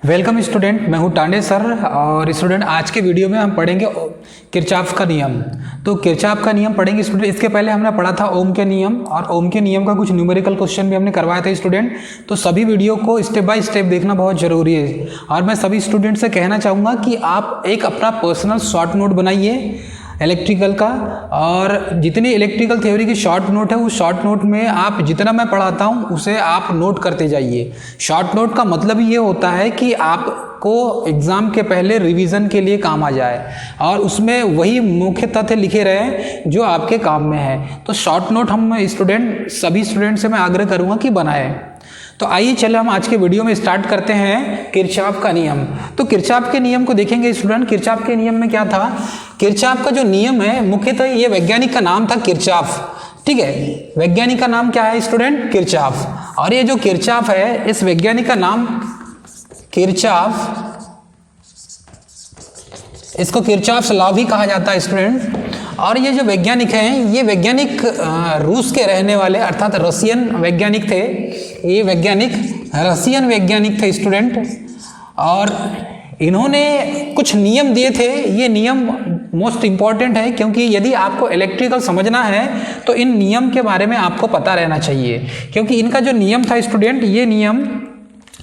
Welcome student, मैं हूं Tande sir. और स्टूडेंट आज के वीडियो में हम पढ़ेंगे किरचॉफ का नियम। तो किरचॉफ का नियम पढ़ेंगे स्टूडेंट। इसके पहले हमने पढ़ा था ओम के नियम, और ओम के नियम का कुछ न्यूमेरिकल क्वेश्चन भी हमने करवाया था स्टूडेंट। तो सभी वीडियो को स्टेप बाय स्टेप देखना बहुत ज़रूरी है। और मैं सभी स्टूडेंट से कहना चाहूँगा कि आप एक अपना पर्सनल शॉर्ट नोट बनाइए इलेक्ट्रिकल का, और जितनी इलेक्ट्रिकल थ्योरी की शॉर्ट नोट है उस शॉर्ट नोट में आप जितना मैं पढ़ाता हूँ उसे आप नोट करते जाइए। शॉर्ट नोट का मतलब ये होता है कि आपको एग्ज़ाम के पहले रिवीजन के लिए काम आ जाए और उसमें वही मुख्य तथ्य लिखे रहे जो आपके काम में है। तो शॉर्ट नोट हम सभी स्टूडेंट से मैं आग्रह करूँगा कि बनाएं। तो आइए चलो हम आज के वीडियो में स्टार्ट करते हैं किरचॉफ का नियम। तो किरचॉफ के नियम को देखेंगे स्टूडेंट। किरचॉफ के नियम में क्या था? किरचॉफ का जो नियम है मुख्यतः ये वैज्ञानिक का नाम था किरचॉफ, ठीक है। वैज्ञानिक का नाम क्या है स्टूडेंट? किरचॉफ। और ये जो किरचॉफ है इस वैज्ञानिक का नाम किरचॉफ, इसको किरचॉफ्स लॉ भी कहा जाता है स्टूडेंट। और ये जो वैज्ञानिक हैं ये वैज्ञानिक रूस के रहने वाले अर्थात रशियन वैज्ञानिक थे। ये वैज्ञानिक रशियन वैज्ञानिक थे स्टूडेंट। और इन्होंने कुछ नियम दिए थे। ये नियम मोस्ट इम्पॉर्टेंट है क्योंकि यदि आपको इलेक्ट्रिकल समझना है तो इन नियम के बारे में आपको पता रहना चाहिए। क्योंकि इनका जो नियम था स्टूडेंट, ये नियम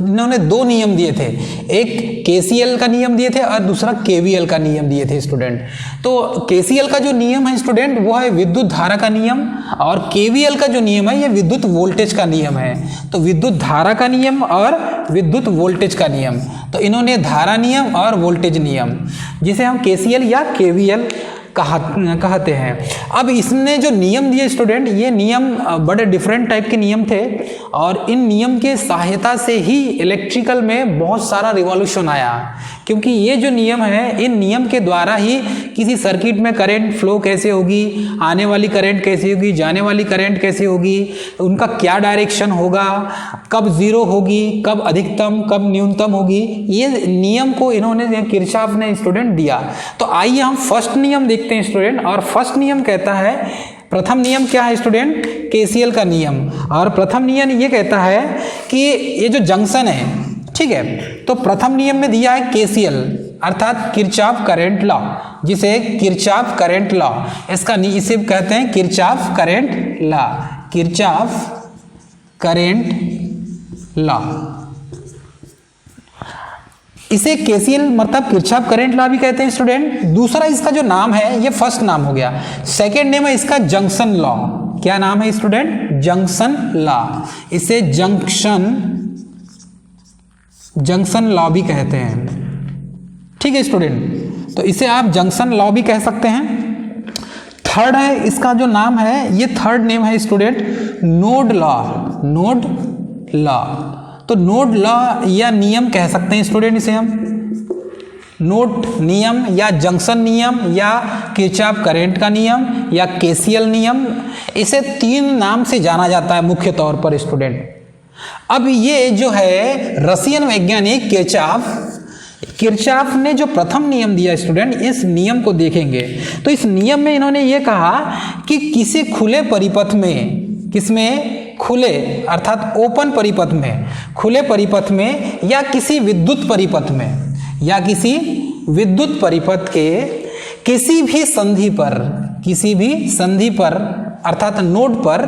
इन्होंने दो नियम दिए थे। एक केसीएल का नियम दिए थे और दूसरा केवीएल का नियम दिए थे स्टूडेंट। तो केसीएल का जो नियम है स्टूडेंट वो है विद्युत धारा का नियम, और केवीएल का जो नियम है ये विद्युत वोल्टेज का नियम है। तो विद्युत धारा का नियम और विद्युत वोल्टेज का नियम, तो इन्होंने धारा नियम और वोल्टेज नियम, जिसे हम केसीएल या केवीएल कहते हैं। अब इसने जो नियम दिए स्टूडेंट, ये नियम बड़े डिफरेंट टाइप के नियम थे, और इन नियम के सहायता से ही इलेक्ट्रिकल में बहुत सारा रिवॉल्यूशन आया। क्योंकि ये जो नियम है, इन नियम के द्वारा ही किसी सर्किट में करंट फ्लो कैसे होगी, आने वाली करंट कैसे होगी, जाने वाली करंट कैसे होगी, उनका क्या डायरेक्शन होगा, कब जीरो होगी, कब अधिकतम, कब न्यूनतम होगी, ये नियम को इन्होंने किरचॉफ ने स्टूडेंट दिया। तो आइए हम फर्स्ट नियम देखते हैं स्टूडेंट। और फर्स्ट नियम कहता है, प्रथम नियम क्या है स्टूडेंट? केसीएल का नियम। और प्रथम नियम ये कहता है कि ये जो जंक्शन है, ठीक है, तो प्रथम नियम में दिया है केसीएल अर्थात किरचॉफ करंट लॉ, जिसे किरचॉफ करंट लॉ इसे कहते हैं Kirchhoff current law, Kirchhoff current law. इसे केसीएल मतलब किरचॉफ करंट लॉ भी कहते हैं स्टूडेंट। दूसरा इसका जो नाम है ये फर्स्ट नाम हो गया। सेकेंड नेम है इसका जंक्शन लॉ। क्या नाम है स्टूडेंट? Junction law. इसे जंक्शन लॉ भी कहते हैं, ठीक है स्टूडेंट। तो इसे आप जंक्शन लॉ भी कह सकते हैं। थर्ड है इसका जो नाम है, ये थर्ड नेम है student node law. Node law, तो नोड लॉ या नियम कह सकते हैं स्टूडेंट इसे हम। नोड नियम या जंक्शन नियम या किरचॉफ करंट का नियम या केसीएल नियम, इसे तीन नाम से जाना जाता है मुख्य तौर पर स्टूडेंट। अब ये जो है रशियन वैज्ञानिक किरचॉफ ने जो प्रथम नियम दिया स्टूडेंट, इस नियम को देखेंगे तो इस नियम में इन्होंने ये कहा कि किसी खुले परिपथ में, किसमें? खुले अर्थात ओपन परिपथ में, खुले परिपथ में या किसी विद्युत परिपथ में, या किसी विद्युत परिपथ के किसी भी संधि पर अर्थात नोड पर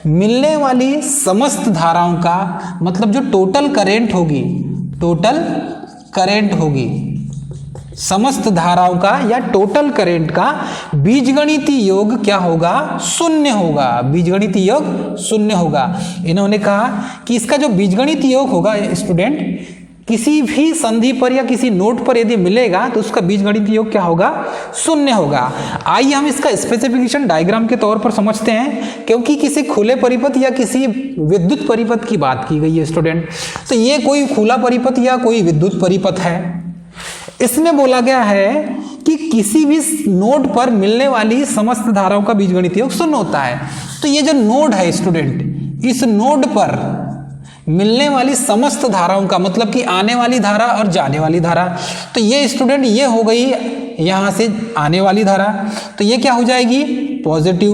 मिलने वाली समस्त धाराओं का, मतलब जो टोटल करंट होगी, समस्त धाराओं का या टोटल करंट का बीजगणितीय योग क्या होगा? शून्य होगा। बीजगणितीय योग शून्य होगा। इन्होंने कहा कि इसका जो बीजगणितीय योग होगा स्टूडेंट, किसी भी संधि पर या किसी नोड पर यदि मिलेगा तो उसका बीजगणितीय योग क्या होगा? शून्य होगा। आइए हम इसका स्पेसिफिकेशन डायग्राम के तौर पर समझते हैं, क्योंकि किसी खुले परिपथ या किसी विद्युत परिपथ की बात की गई है स्टूडेंट। तो ये कोई खुला परिपथ या कोई विद्युत परिपथ है। इसमें बोला गया है कि किसी भी नोड पर मिलने वाली समस्त धाराओं का बीजगणितीय योग शून्य होता है। तो ये जो नोड है स्टूडेंट, इस नोड पर मिलने वाली समस्त धाराओं का मतलब कि आने वाली धारा और जाने वाली धारा, तो ये स्टूडेंट ये हो गई यहाँ से आने वाली धारा, तो ये क्या हो जाएगी? पॉजिटिव।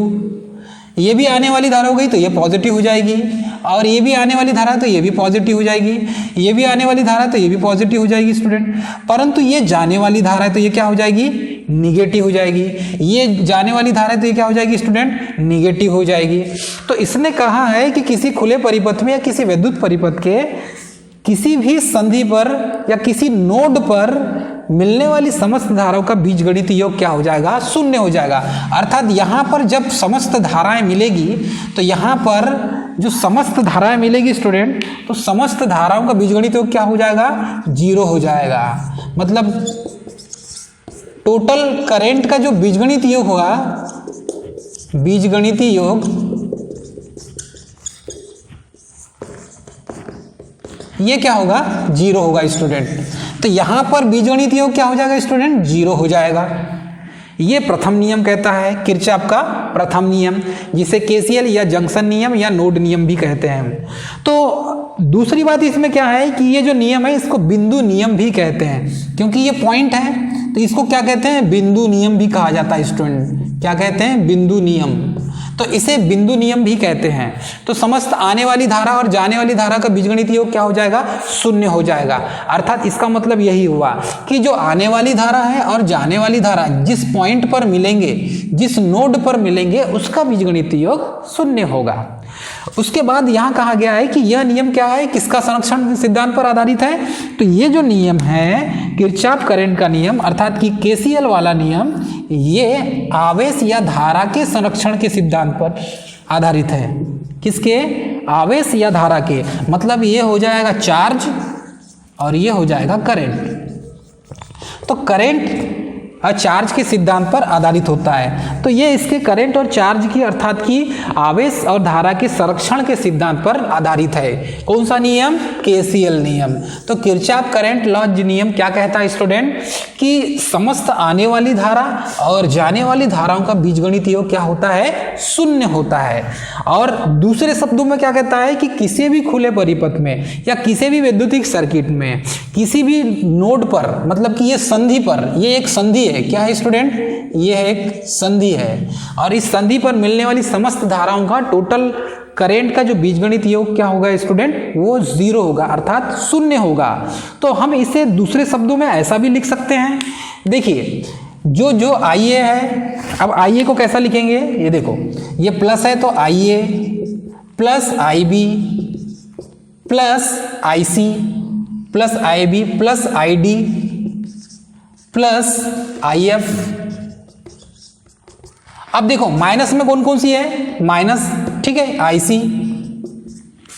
ये भी आने वाली धारा हो गई तो ये पॉजिटिव हो जाएगी, और ये भी आने वाली धारा तो ये भी पॉजिटिव हो जाएगी, ये भी आने वाली धारा तो ये भी पॉजिटिव हो जाएगी स्टूडेंट। परंतु ये जाने वाली धारा है तो ये क्या हो जाएगी, निगेटिव हो जाएगी। ये जाने वाली धारा है तो ये क्या हो जाएगी स्टूडेंट, निगेटिव हो जाएगी। तो इसने कहा है कि किसी खुले परिपथ में या किसी विद्युत परिपथ के किसी भी संधि पर या किसी नोड पर मिलने वाली समस्त धाराओं का बीजगणितीय योग क्या हो जाएगा, शून्य हो जाएगा। अर्थात यहाँ पर जब समस्त धाराएं मिलेगी तो यहाँ पर जो समस्त धाराएं मिलेगी स्टूडेंट, तो समस्त धाराओं का बीजगणितीय योग क्या हो जाएगा, 0 हो जाएगा। मतलब टोटल करंट का जो बीजगणितीय योग होगा, बीजगणितीय योग ये क्या होगा, 0 होगा स्टूडेंट। तो यहां पर बीजगणितीय योग क्या हो जाएगा स्टूडेंट, 0 हो जाएगा। ये प्रथम नियम कहता है, किरचॉफ का प्रथम नियम, जिसे केसीएल या जंक्शन नियम या नोड नियम भी कहते हैं। तो दूसरी बात इसमें क्या है कि ये जो नियम है इसको बिंदु नियम भी कहते हैं, क्योंकि ये पॉइंट है तो इसको क्या कहते हैं, बिंदु नियम भी कहा जाता है स्टूडेंट। क्या कहते हैं, बिंदु नियम। तो इसे बिंदु नियम भी कहते हैं। तो समस्त आने वाली धारा और जाने वाली धारा का बीजगणितीय योग क्या हो जाएगा, 0 हो जाएगा। अर्थात इसका मतलब यही हुआ कि जो आने वाली धारा है और जाने वाली धारा जिस पॉइंट पर मिलेंगे, जिस नोड पर मिलेंगे, उसका बीजगणितीय योग 0 होगा। उसके बाद यहां कहा गया है कि यह नियम क्या है, किसका संरक्षण सिद्धांत पर आधारित है। तो ये जो नियम है किरचॉफ करंट का नियम, अर्थात कि केसीएल वाला नियम, ये आवेश या धारा के संरक्षण के सिद्धांत पर आधारित है। किसके, आवेश या धारा के। मतलब ये हो जाएगा चार्ज और ये हो जाएगा करंट। तो करंट और चार्ज के सिद्धांत पर आधारित होता है। तो ये इसके करंट और चार्ज की, अर्थात कि आवेश और धारा के संरक्षण के सिद्धांत पर आधारित है। कौन सा नियम, केसीएल नियम। तो किरचॉफ करंट लॉ नियम क्या कहता है स्टूडेंट, कि समस्त आने वाली धारा और जाने वाली धाराओं का बीजगणितीय योग क्या होता है, 0 होता है। और दूसरे शब्दों में क्या कहता है कि किसी भी खुले परिपथ में या किसी भी वैद्युतिक सर्किट में किसी भी नोड पर, मतलब कि ये संधि पर, ये एक संधि है। क्या है स्टूडेंट, ये एक संधि है। और इस संधि पर मिलने वाली समस्त धाराओं का टोटल करंट का जो बीजगणितीय योग क्या होगा स्टूडेंट, वो 0 होगा, अर्थात 0 होगा। तो हम इसे दूसरे शब्दों में ऐसा भी लिख सकते हैं। देखिए जो IA है, अब IA को कैसा लिखेंगे, ये देखो, ये प्लस है तो IA plus IB plus IC plus IB plus ID plus IF। अब देखो माइनस में कौन कौन सी है, माइनस, ठीक है, IC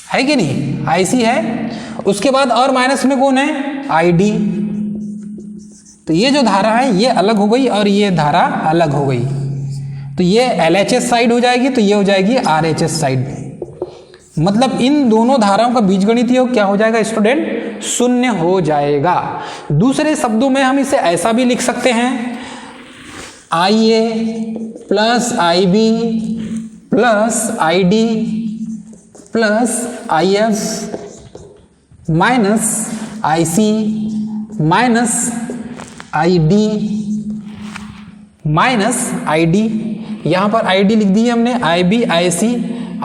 है कि नहीं, IC है। उसके बाद और माइनस में कौन है, ID। तो ये जो धारा है ये अलग हो गई और ये धारा अलग हो गई। तो ये LHS साइड हो जाएगी, तो ये हो जाएगी RHS साइड। मतलब इन दोनों धाराओं का बीजगणितीय योग क्या हो जाएगा स्टूडेंट, 0 हो जाएगा। दूसरे शब्दों में हम इसे ऐसा भी लिख सकते हैं, IA plus IB plus ID plus IF minus IC minus ID minus ID। यहाँ पर ID लिख दी है हमने, IB IC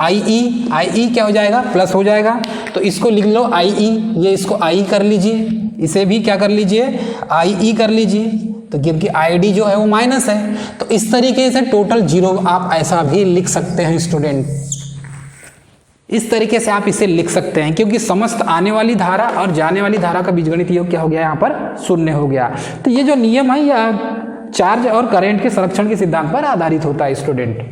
IE क्या हो जाएगा, प्लस हो जाएगा। तो इसको लिख लो IE, ये इसको I कर लीजिए, इसे भी क्या कर लीजिए, IE कर लीजिए। तो क्योंकि ID जो है वो माइनस है, तो इस तरीके से टोटल 0 आप ऐसा भी लिख सकते हैं स्टूडेंट। इस तरीके से आप इसे लिख सकते हैं, क्योंकि समस्त आने वाली धारा और जाने वाली धारा का बीजगणितीय योग क्या हो गया, यहाँ पर 0 हो गया। तो ये जो नियम है यह चार्ज और करंट के संरक्षण के सिद्धांत पर आधारित होता है स्टूडेंट।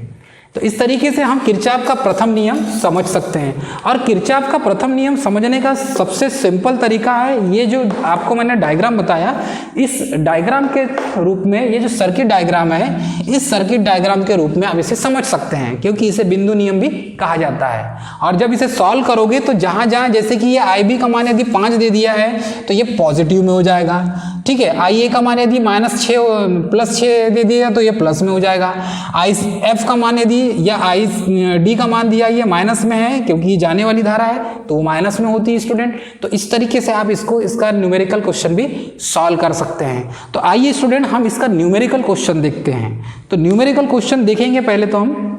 तो इस तरीके से हम किरचॉफ का प्रथम नियम समझ सकते हैं। और किरचॉफ का प्रथम नियम समझने का सबसे सिंपल तरीका है, ये जो आपको मैंने डायग्राम बताया, इस डायग्राम के रूप में, ये जो सर्किट डायग्राम है, इस सर्किट डायग्राम के रूप में आप इसे समझ सकते हैं, क्योंकि इसे बिंदु नियम भी कहा जाता है। और जब इसे सॉल्व करोगे तो जहाँ जहाँ, जैसे कि ये IB का मान यदि 5 दे दिया है तो ये पॉजिटिव में हो जाएगा, ठीक है। IA का मान यदि -6 प्लस 6 दे दिया तो ये प्लस में हो जाएगा। IF का मान यदि, या ID का मान दिया ये माइनस में है, क्योंकि ये जाने वाली धारा है तो वो माइनस में होती है स्टूडेंट। तो इस तरीके से आप इसका न्यूमेरिकल क्वेश्चन भी सॉल्व कर सकते हैं। तो आइए स्टूडेंट हम इसका न्यूमेरिकल क्वेश्चन देखते हैं। तो न्यूमेरिकल क्वेश्चन देखेंगे पहले तो हम।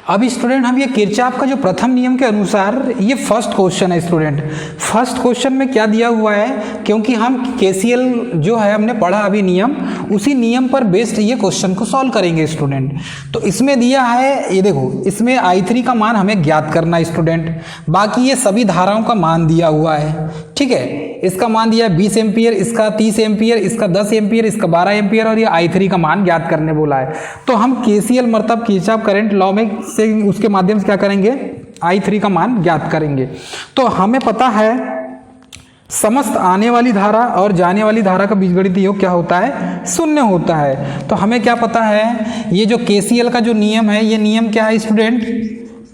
अब स्टूडेंट हम ये किरचॉफ का जो प्रथम नियम के अनुसार, ये फर्स्ट क्वेश्चन है स्टूडेंट। फर्स्ट क्वेश्चन में क्या दिया हुआ है, क्योंकि हम केसीएल जो है हमने पढ़ा अभी नियम, उसी नियम पर बेस्ड ये क्वेश्चन को सॉल्व करेंगे स्टूडेंट। तो इसमें दिया है, ये देखो, इसमें I3 का मान हमें ज्ञात करना है स्टूडेंट। बाकी ये सभी धाराओं का मान दिया हुआ है, ठीक है। इसका मान दिया 20 एम्पियर, इसका 30 एम्पियर, इसका 10 एम्पियर, इसका 12 एम्पियर, और ये I3 का मान ज्ञात करने बोला है। तो हम केसीएल मतलब किरचॉफ करंट लॉ में से उसके माध्यम से क्या करेंगे, I3 का मान ज्ञात करेंगे। तो हमें पता है समस्त आने वाली धारा और जाने वाली धारा का बीजगणितीय योग क्या होता है, शून्य होता है। तो हमें क्या पता है, ये जो केसीएल का जो नियम है, ये नियम क्या है स्टूडेंट,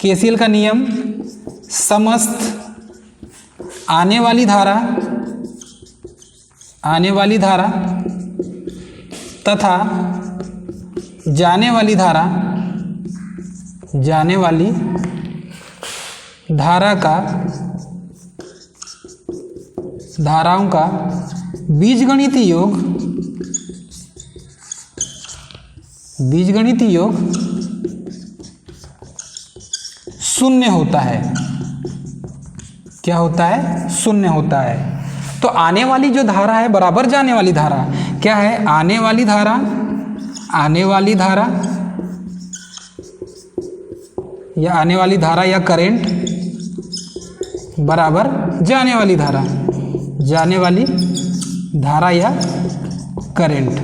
केसीएल का नियम समस्त आने वाली धारा तथा जाने वाली धारा का धाराओं का बीजगणितीय योग शून्य होता है। क्या होता है, शून्य होता है। तो आने वाली जो धारा है बराबर जाने वाली धारा, क्या है, आने वाली धारा या करंट बराबर जाने वाली धारा या करंट,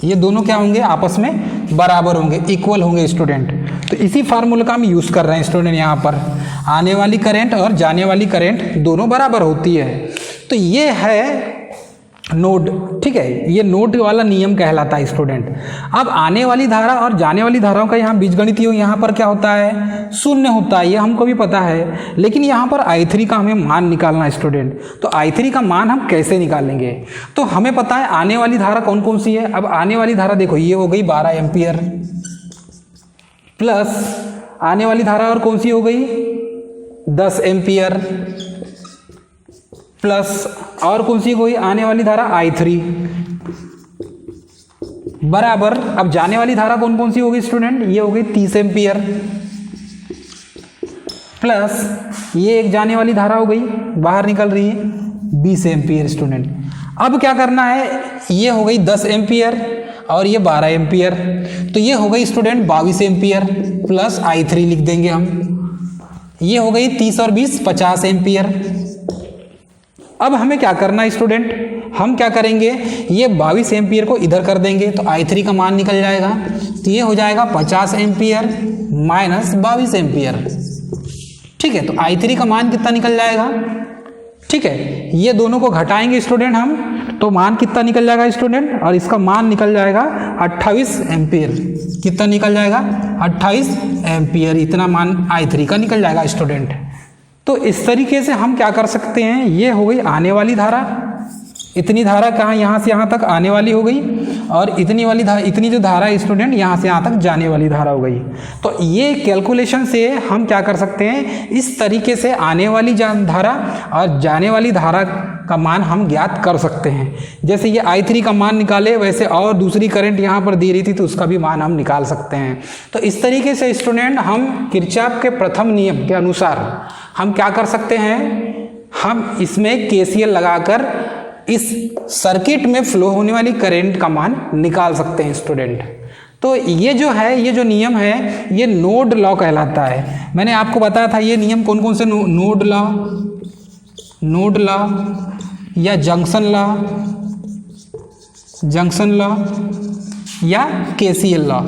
ये दोनों क्या होंगे, आपस में बराबर होंगे, इक्वल होंगे स्टूडेंट। तो इसी फार्मूला का हम यूज़ कर रहे हैं स्टूडेंट। यहाँ पर आने वाली करंट और जाने वाली करंट दोनों बराबर होती है। तो ये है नोड, ठीक है, ये नोड वाला नियम कहलाता है स्टूडेंट। अब आने वाली धारा और जाने वाली धाराओं का यहाँ बीजगणितीय योग यहाँ पर क्या होता है, शून्य होता है, ये हमको भी पता है। लेकिन यहाँ पर I3 का हमें मान निकालना है स्टूडेंट। तो I3 का मान हम कैसे निकालेंगे, तो हमें पता है आने वाली धारा कौन कौन सी है। अब आने वाली धारा देखो, ये हो गई 12 एम्पियर, प्लस आने वाली धारा और कौन सी हो गई 10 एम्पियर, प्लस और कौन सी कोई आने वाली धारा I3 बराबर। अब जाने वाली धारा कौन कौन सी होगी स्टूडेंट, ये हो गई 30 एम्पियर, प्लस ये एक जाने वाली धारा हो गई, बाहर निकल रही है 20 एम्पियर स्टूडेंट। अब क्या करना है, ये हो गई 10 एम्पियर और ये 12 एम्पियर, तो ये हो गई स्टूडेंट 22 एम्पियर, प्लस I3 लिख देंगे हम, ये हो गई 30 और 20 50 एम्पियर। अब हमें क्या करना है स्टूडेंट, हम क्या करेंगे, ये 22 एम्पियर को इधर कर देंगे तो I3 का मान निकल जाएगा। तो ये हो जाएगा 50 एम्पियर माइनस 22 एम्पियर, ठीक है। तो I3 का मान कितना निकल जाएगा, ठीक है। ये दोनों को घटाएंगे स्टूडेंट हम, तो मान कितना निकल जाएगा स्टूडेंट, और इसका मान निकल जाएगा 28 एम्पियर। कितना निकल जाएगा, 28 एम्पियर, इतना मान I3 का निकल जाएगा स्टूडेंट। तो इस तरीके से हम क्या कर सकते हैं, ये हो गई आने वाली धारा, इतनी धारा कहाँ, यहाँ से यहाँ तक आने वाली हो गई, और इतनी वाली धारा, इतनी जो धारा है स्टूडेंट यहाँ से यहाँ तक जाने वाली धारा हो गई। तो ये कैलकुलेशन से हम क्या कर सकते हैं, इस तरीके से आने वाली धारा और जाने वाली धारा का मान हम ज्ञात कर सकते हैं। जैसे ये I3 का मान निकाले, वैसे और दूसरी करंट यहाँ पर दी रही थी तो उसका भी मान हम निकाल सकते हैं। तो इस तरीके से स्टूडेंट हम किरचॉफ के प्रथम नियम के अनुसार हम क्या कर सकते हैं, हम इसमें KCL लगाकर इस सर्किट में फ्लो होने वाली करंट का मान निकाल सकते हैं स्टूडेंट। तो ये जो है, ये जो नियम है, ये नोड लॉ कहलाता है। मैंने आपको बताया था ये नियम कौन कौन से, नोड लॉ या जंक्शन लॉ या KCL लॉ,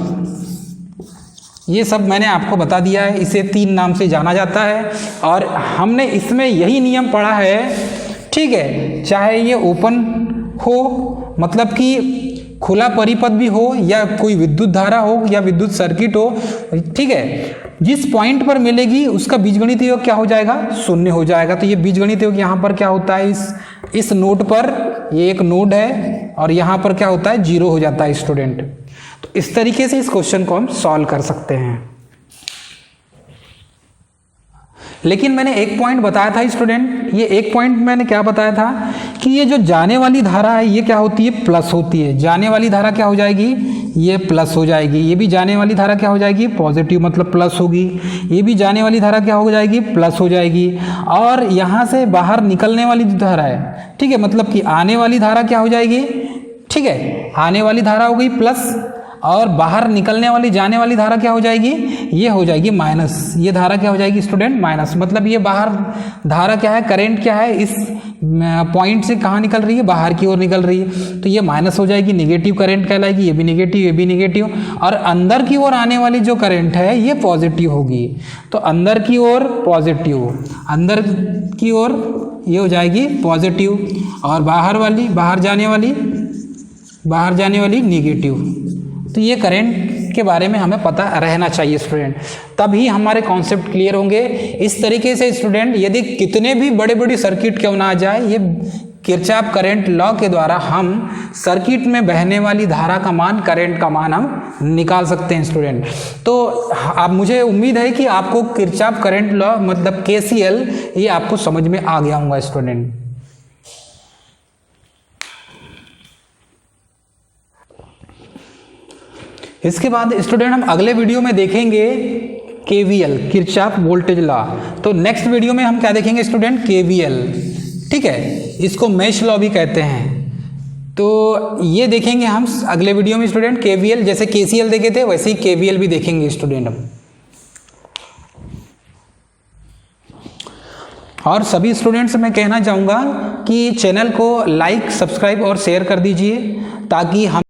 ये सब मैंने आपको बता दिया है। इसे 3 नाम से जाना जाता है और हमने इसमें यही नियम पढ़ा है, ठीक है। चाहे ये ओपन हो, मतलब कि खुला परिपथ भी हो, या कोई विद्युत धारा हो या विद्युत सर्किट हो, ठीक है, जिस पॉइंट पर मिलेगी उसका बीजगणितीय योग क्या हो जाएगा, शून्य हो जाएगा। तो ये बीजगणितीय योग यहाँ पर क्या होता है, इस नोड पर, ये एक नोड है और यहाँ पर क्या होता है, 0 हो जाता है स्टूडेंट। तो इस तरीके से इस क्वेश्चन को हम सॉल्व कर सकते हैं। लेकिन मैंने एक पॉइंट बताया था स्टूडेंट, ये एक पॉइंट मैंने क्या बताया था कि ये जो जाने वाली धारा है ये क्या होती है, प्लस होती है। जाने वाली धारा क्या हो जाएगी, ये प्लस हो जाएगी, ये भी जाने वाली धारा क्या हो जाएगी, पॉजिटिव मतलब प्लस होगी, ये भी जाने वाली धारा क्या हो जाएगी, प्लस हो जाएगी। और यहाँ से बाहर निकलने वाली जो धारा है, ठीक है, मतलब कि आने वाली धारा क्या हो जाएगी, ठीक है, आने वाली धारा हो गई प्लस, और बाहर निकलने वाली जाने वाली धारा क्या हो जाएगी, ये हो जाएगी माइनस। ये धारा क्या हो जाएगी स्टूडेंट, माइनस। मतलब ये बाहर धारा क्या है, करंट क्या है, इस पॉइंट से कहाँ निकल रही है, बाहर की ओर निकल रही है, तो ये माइनस हो जाएगी, नेगेटिव करंट कहलाएगी, ये भी नेगेटिव, ये भी नेगेटिव। और अंदर की ओर आने वाली जो करंट है ये पॉजिटिव होगी, तो अंदर की ओर पॉजिटिव, अंदर की ओर ये हो जाएगी पॉजिटिव, और बाहर जाने वाली नेगेटिव। तो ये करंट के बारे में हमें पता रहना चाहिए स्टूडेंट, तभी हमारे कॉन्सेप्ट क्लियर होंगे। इस तरीके से स्टूडेंट यदि कितने भी बड़े बड़ी सर्किट क्यों ना आ जाए, ये किरचॉफ करंट लॉ के द्वारा हम सर्किट में बहने वाली धारा का मान, करंट का मान हम निकाल सकते हैं स्टूडेंट। तो अब मुझे उम्मीद है कि आपको किरचॉफ करंट लॉ मतलब KCL ये आपको समझ में आ गया होगा स्टूडेंट। इसके बाद स्टूडेंट हम अगले वीडियो में देखेंगे KVL, किरचॉफ वोल्टेज लॉ। तो नेक्स्ट वीडियो में हम क्या देखेंगे स्टूडेंट, KVL, ठीक है, इसको मेश लॉ भी कहते हैं। तो ये देखेंगे हम अगले वीडियो में स्टूडेंट, KVL जैसे KCL देखे थे वैसे ही KVL भी देखेंगे स्टूडेंट हम। और सभी स्टूडेंट्स से मैं कहना चाहूँगा कि चैनल को लाइक, सब्सक्राइब और शेयर कर दीजिए, ताकि हम